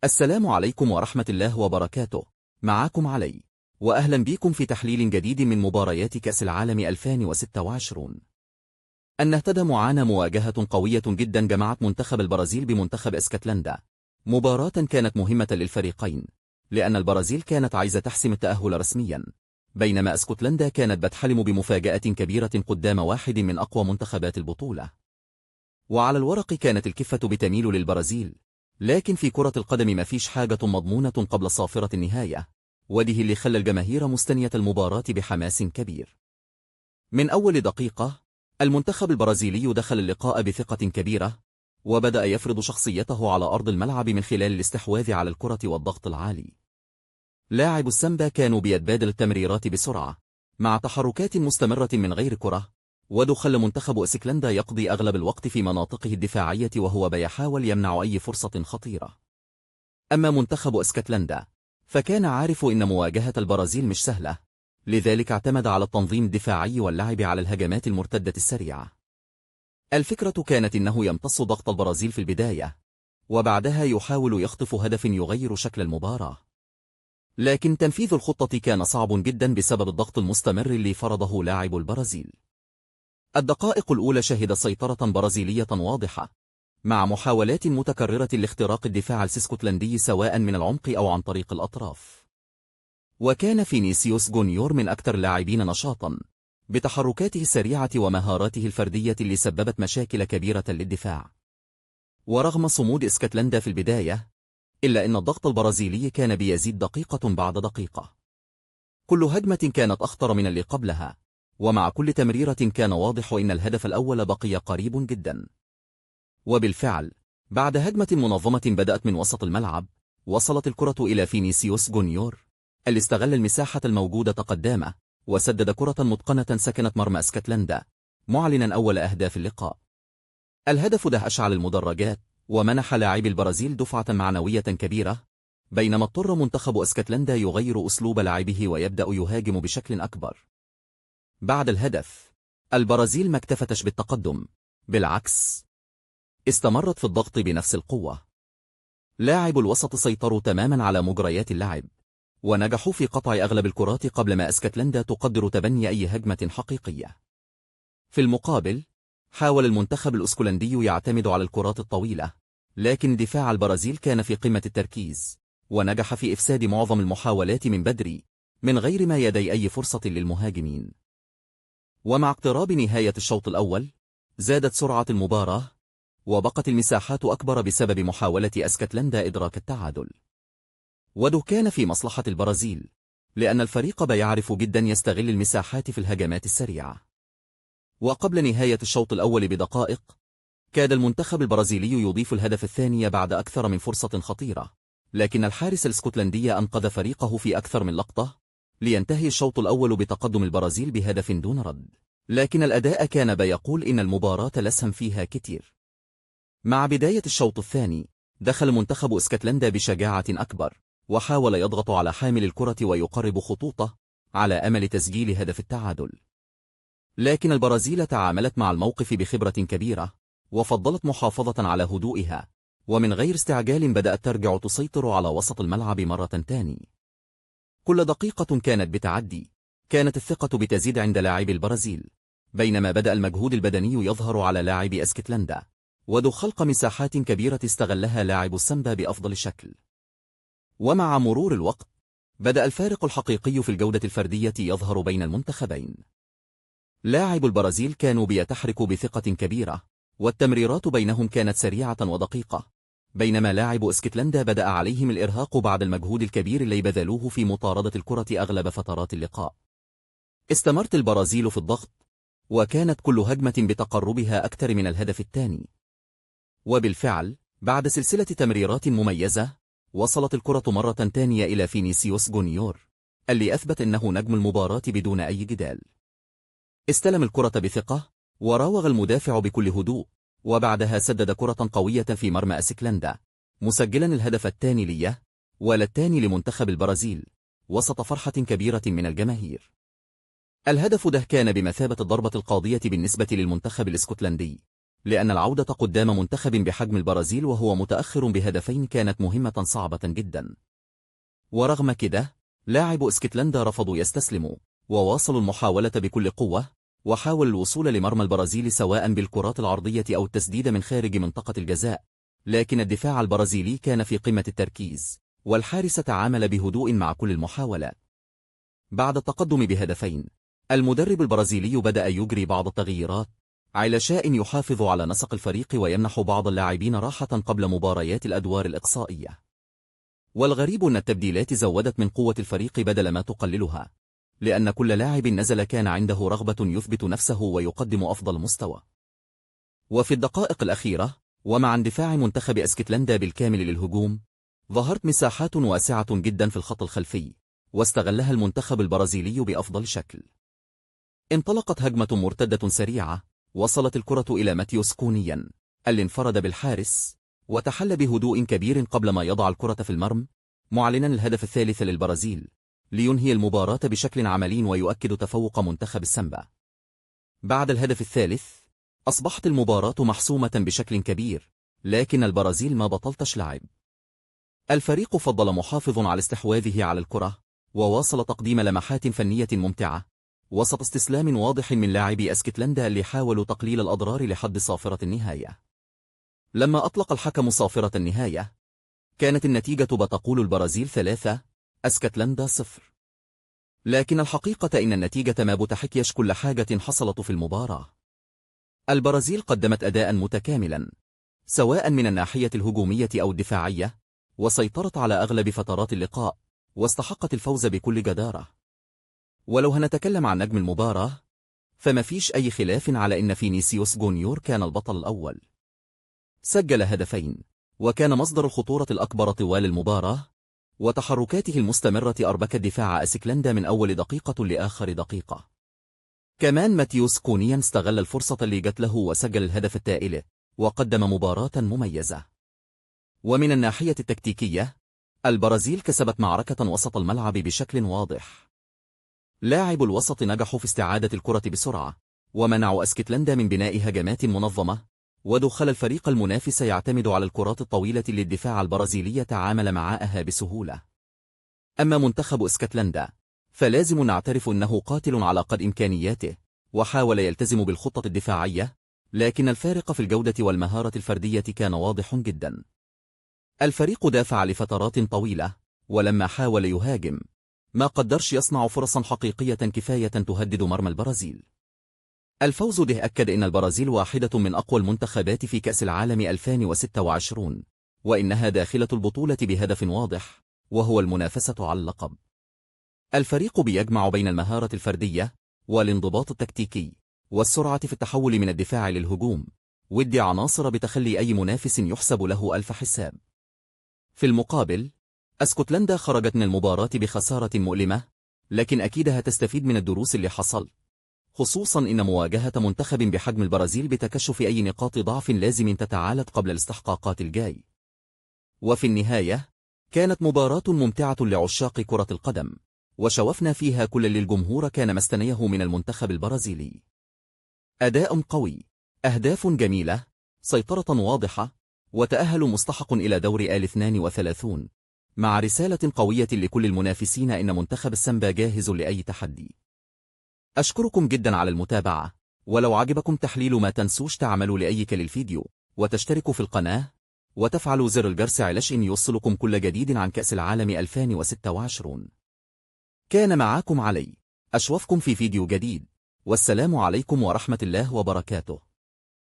السلام عليكم ورحمة الله وبركاته. معاكم علي، وأهلا بكم في تحليل جديد من مباريات كأس العالم 2026. النهتدى معانا مواجهة قوية جدا جمعت منتخب البرازيل بمنتخب اسكتلندا. مباراة كانت مهمة للفريقين، لأن البرازيل كانت عايزة تحسم التأهل رسميا، بينما اسكتلندا كانت بتحلم بمفاجأة كبيرة قدام واحد من أقوى منتخبات البطولة. وعلى الورق كانت الكفة بتميل للبرازيل، لكن في كرة القدم مفيش حاجة مضمونة قبل صافرة النهاية، وده اللي خلى الجماهير مستنية المباراة بحماس كبير. من أول دقيقة المنتخب البرازيلي دخل اللقاء بثقة كبيرة، وبدأ يفرض شخصيته على أرض الملعب من خلال الاستحواذ على الكرة والضغط العالي. لاعب السامبا كانوا بيتبادل التمريرات بسرعة مع تحركات مستمرة من غير كرة، ودخل منتخب اسكتلندا يقضي أغلب الوقت في مناطقه الدفاعية وهو بيحاول يمنع أي فرصة خطيرة. أما منتخب اسكتلندا فكان عارف إن مواجهة البرازيل مش سهلة، لذلك اعتمد على التنظيم الدفاعي واللعب على الهجمات المرتدة السريعة. الفكرة كانت إنه يمتص ضغط البرازيل في البداية، وبعدها يحاول يخطف هدف يغير شكل المباراة. لكن تنفيذ الخطة كان صعب جدا بسبب الضغط المستمر اللي فرضه لاعب البرازيل. الدقائق الأولى شهد سيطرة برازيلية واضحة، مع محاولات متكررة لاختراق الدفاع الاسكتلندي سواء من العمق أو عن طريق الأطراف. وكان فينيسيوس جونيور من أكثر اللاعبين نشاطا، بتحركاته السريعة ومهاراته الفردية اللي سببت مشاكل كبيرة للدفاع. ورغم صمود اسكتلندا في البداية، إلا أن الضغط البرازيلي كان بيزيد دقيقة بعد دقيقة. كل هجمة كانت أخطر من اللي قبلها، ومع كل تمريرة كان واضح إن الهدف الأول بقي قريب جدا. وبالفعل بعد هجمة منظمة بدأت من وسط الملعب، وصلت الكرة إلى فينيسيوس جونيور اللي استغل المساحة الموجودة قدامه وسدد كرة متقنة سكنت مرمى اسكتلندا، معلنا أول أهداف اللقاء. الهدف ده أشعل المدرجات ومنح لاعبي البرازيل دفعة معنوية كبيرة، بينما اضطر منتخب اسكتلندا يغير أسلوب لعبه ويبدأ يهاجم بشكل أكبر. بعد الهدف البرازيل ما اكتفتش بالتقدم، بالعكس استمرت في الضغط بنفس القوة. لاعب الوسط سيطروا تماما على مجريات اللعب، ونجحوا في قطع أغلب الكرات قبل ما اسكتلندا تقدر تبني أي هجمة حقيقية. في المقابل حاول المنتخب الاسكتلندي يعتمد على الكرات الطويلة، لكن دفاع البرازيل كان في قمة التركيز، ونجح في إفساد معظم المحاولات من بدري من غير ما يدي أي فرصة للمهاجمين. ومع اقتراب نهاية الشوط الأول زادت سرعة المباراة، وبقت المساحات أكبر بسبب محاولة اسكتلندا إدراك التعادل. وده كان في مصلحة البرازيل، لأن الفريق بيعرف جدا يستغل المساحات في الهجمات السريعة. وقبل نهاية الشوط الأول بدقائق كاد المنتخب البرازيلي يضيف الهدف الثاني بعد أكثر من فرصة خطيرة، لكن الحارس الاسكتلندي أنقذ فريقه في أكثر من لقطة لينتهي الشوط الأول بتقدم البرازيل بهدف دون رد. لكن الأداء كان بيقول إن المباراة لسهم فيها كتير. مع بداية الشوط الثاني دخل منتخب اسكتلندا بشجاعة أكبر، وحاول يضغط على حامل الكرة ويقرب خطوطه على أمل تسجيل هدف التعادل. لكن البرازيل تعاملت مع الموقف بخبرة كبيرة، وفضلت محافظة على هدوئها، ومن غير استعجال بدأت ترجع تسيطر على وسط الملعب مرة تاني. كل دقيقة كانت بتعدي كانت الثقة بتزيد عند لاعبي البرازيل، بينما بدأ المجهود البدني يظهر على لاعبي اسكتلندا، وذو خلق مساحات كبيرة استغلها لاعب السامبا بأفضل شكل. ومع مرور الوقت بدأ الفارق الحقيقي في الجودة الفردية يظهر بين المنتخبين. لاعب البرازيل كانوا بيتحركوا بثقة كبيرة، والتمريرات بينهم كانت سريعة ودقيقة، بينما لاعب اسكتلندا بدأ عليهم الإرهاق بعد المجهود الكبير اللي بذلوه في مطاردة الكرة أغلب فترات اللقاء. استمرت البرازيل في الضغط، وكانت كل هجمة بتقربها أكثر من الهدف الثاني. وبالفعل بعد سلسلة تمريرات مميزة وصلت الكرة مرة تانية إلى فينيسيوس جونيور اللي أثبت أنه نجم المباراة بدون أي جدال. استلم الكرة بثقة وراوغ المدافع بكل هدوء، وبعدها سدد كرة قوية في مرمى اسكتلندا، مسجلا الهدف الثاني ليه والثاني لمنتخب البرازيل وسط فرحة كبيرة من الجماهير. الهدف ده كان بمثابة الضربة القاضية بالنسبة للمنتخب الاسكتلندي، لأن العودة قدام منتخب بحجم البرازيل وهو متأخر بهدفين كانت مهمة صعبة جدا. ورغم كده، لاعب اسكتلندا رفضوا يستسلموا، وواصلوا المحاولة بكل قوة، وحاول الوصول لمرمى البرازيل سواء بالكرات العرضية أو التسديد من خارج منطقة الجزاء، لكن الدفاع البرازيلي كان في قمة التركيز، والحارس تعامل بهدوء مع كل المحاولات. بعد التقدم بهدفين، المدرب البرازيلي بدأ يجري بعض التغييرات علشان يحافظ على نسق الفريق ويمنح بعض اللاعبين راحة قبل مباريات الأدوار الإقصائية. والغريب أن التبديلات زودت من قوة الفريق بدل ما تقللها، لأن كل لاعب نزل كان عنده رغبة يثبت نفسه ويقدم أفضل مستوى. وفي الدقائق الأخيرة، ومع اندفاع منتخب اسكتلندا بالكامل للهجوم، ظهرت مساحات واسعة جدا في الخط الخلفي، واستغلها المنتخب البرازيلي بأفضل شكل. انطلقت هجمة مرتدة سريعة، وصلت الكرة إلى ماتيوس كونيا اللي انفرد بالحارس، وتحل بهدوء كبير قبل ما يضع الكرة في المرمى، معلنا الهدف الثالث للبرازيل، لينهي المباراة بشكل عملي ويؤكد تفوق منتخب السامبا. بعد الهدف الثالث، أصبحت المباراة محسومة بشكل كبير، لكن البرازيل ما بطلتش لعب. الفريق فضل محافظ على استحواذه على الكرة، وواصل تقديم لمحات فنية ممتعة، وسط استسلام واضح من لاعبي اسكتلندا اللي حاولوا تقليل الأضرار لحد صافرة النهاية. لما أطلق الحكم صافرة النهاية، كانت النتيجة بتقول البرازيل 3، اسكتلندا 0. لكن الحقيقة إن النتيجة ما بتحكيش كل حاجة حصلت في المباراة. البرازيل قدمت أداء متكاملا، سواء من الناحية الهجومية أو الدفاعية، وسيطرت على أغلب فترات اللقاء، واستحقت الفوز بكل جدارة. ولو هنتكلم عن نجم المباراة، فما فيش أي خلاف على إن فينيسيوس جونيور كان البطل الأول. سجل هدفين، وكان مصدر الخطورة الأكبر طوال المباراة، وتحركاته المستمرة أربكت دفاع اسكتلندا من أول دقيقة لآخر دقيقة. كمان ماتيوس كونيا استغل الفرصة اللي جت له وسجل الهدف التائل، وقدم مباراة مميزة. ومن الناحية التكتيكية، البرازيل كسبت معركة وسط الملعب بشكل واضح. لاعب الوسط نجحوا في استعادة الكرة بسرعة، ومنعوا اسكتلندا من بناء هجمات منظمة، ودخل الفريق المنافس يعتمد على الكرات الطويلة اللي الدفاع البرازيلي تعامل معها بسهولة. أما منتخب اسكتلندا، فلازم نعترف أنه قاتل على قدر إمكانياته، وحاول يلتزم بالخطة الدفاعية، لكن الفارق في الجودة والمهارة الفردية كان واضح جدا. الفريق دافع لفترات طويلة، ولما حاول يهاجم، ما قدرش يصنع فرصا حقيقية كفاية تهدد مرمى البرازيل. الفوز ده أكد إن البرازيل واحدة من أقوى المنتخبات في كأس العالم 2026، وإنها داخلة البطولة بهدف واضح، وهو المنافسة على اللقب. الفريق بيجمع بين المهارة الفردية، والانضباط التكتيكي، والسرعة في التحول من الدفاع للهجوم، ودي عناصر بتخلي أي منافس يحسب له ألف حساب. في المقابل، اسكتلندا خرجت من المباراة بخسارة مؤلمة، لكن أكيد هتستفيد من الدروس اللي حصل، خصوصا إن مواجهة منتخب بحجم البرازيل بتكشف أي نقاط ضعف لازم تتعالج قبل الاستحقاقات الجاي. وفي النهاية، كانت مباراة ممتعة لعشاق كرة القدم، وشوفنا فيها كل اللي الجمهور كان مستنيه من المنتخب البرازيلي. أداء قوي، أهداف جميلة، سيطرة واضحة، وتأهل مستحق إلى دور آل 32، مع رسالة قوية لكل المنافسين إن منتخب السامبا جاهز لأي تحدي. أشكركم جدا على المتابعة، ولو عجبكم تحليل ما تنسوش تعملوا لايك للفيديو، وتشتركوا في القناة، وتفعلوا زر الجرس علشان يوصلكم كل جديد عن كأس العالم 2026. كان معاكم علي، أشوفكم في فيديو جديد، والسلام عليكم ورحمة الله وبركاته.